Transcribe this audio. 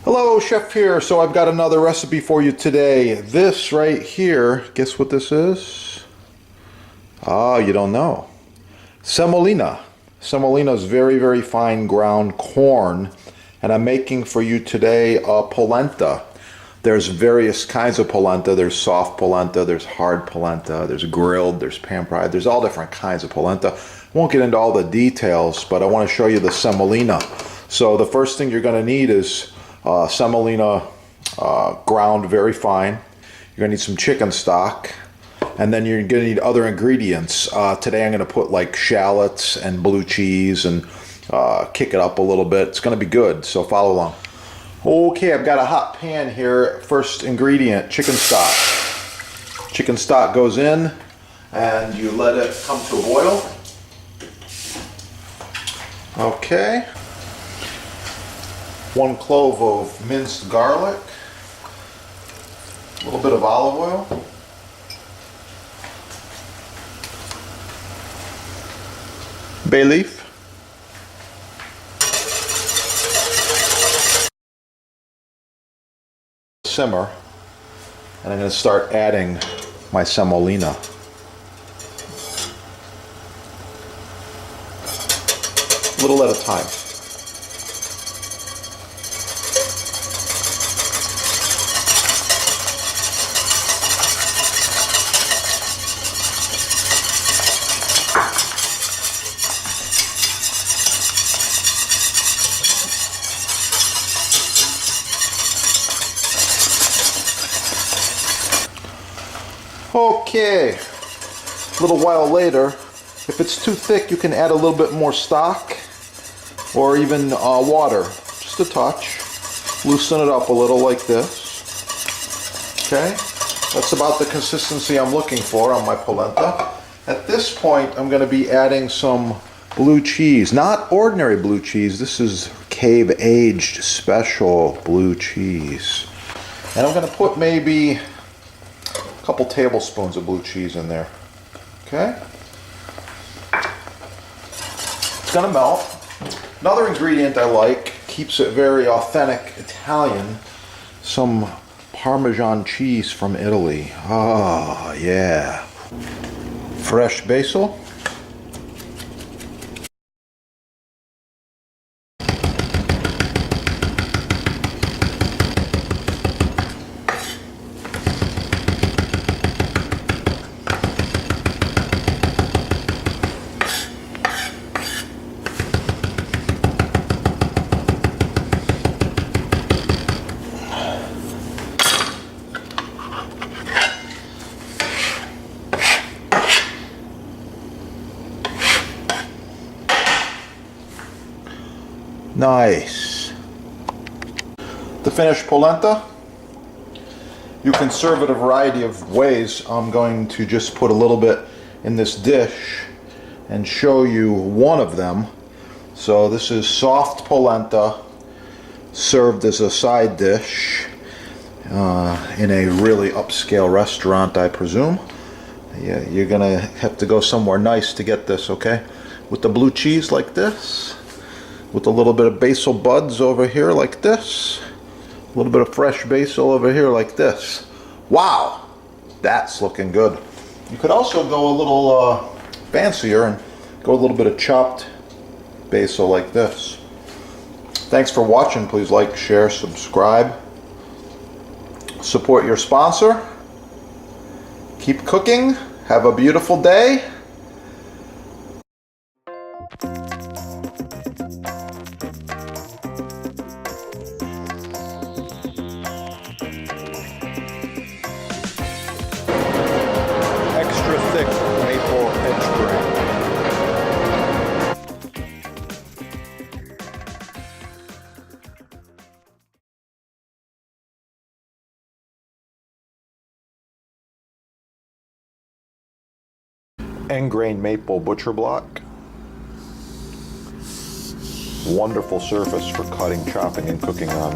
Hello, Chef here. So I've got another recipe for you today. This right here, guess what this is? Ah, you don't know. Semolina. Semolina is very, very fine ground corn. And I'm making for you today a polenta. There's various kinds of polenta. There's soft polenta, there's hard polenta, there's grilled, there's pan-fried. There's all different kinds of polenta. I won't get into all the details, but I want to show you the semolina. So the first thing you're going to need is semolina ground very fine. You're going to need some chicken stock, and then you're going to need other ingredients. Today I'm going to put like shallots and blue cheese and kick it up a little bit. It's going to be good, so follow along. Okay, I've got a hot pan here. First ingredient, chicken stock. Chicken stock goes in and you let it come to a boil. Okay. 1 clove of minced garlic, a little bit of olive oil, bay leaf, simmer, and I'm going to start adding my semolina. A little at a time. Okay, a little while later, if it's too thick, you can add a little bit more stock or even water, just a touch. Loosen it up a little like this. Okay, that's about the consistency I'm looking for on my polenta. At this point, I'm going to be adding some blue cheese, not ordinary blue cheese. This is cave aged special blue cheese. And I'm going to put maybe couple tablespoons of blue cheese in there. Okay? It's gonna melt. Another ingredient I like, keeps it very authentic Italian, some Parmesan cheese from Italy. Oh, yeah. Fresh basil. Nice. The finished polenta, you can serve it a variety of ways. I'm going to just put a little bit in this dish and show you one of them. So this is soft polenta served as a side dish in a really upscale restaurant, I presume. Yeah, you're gonna have to go somewhere nice to get this, okay? With the blue cheese like this, with a little bit of basil buds over here like this, a little bit of fresh basil over here like this. Wow, that's looking good. You could also go a little fancier and go a little bit of chopped basil like this. Thanks for watching. Please like, share, subscribe. Support your sponsor. Keep cooking. Have a beautiful day. Extra thick maple edge bread. End grain maple butcher block. Wonderful surface for cutting, chopping, and cooking on.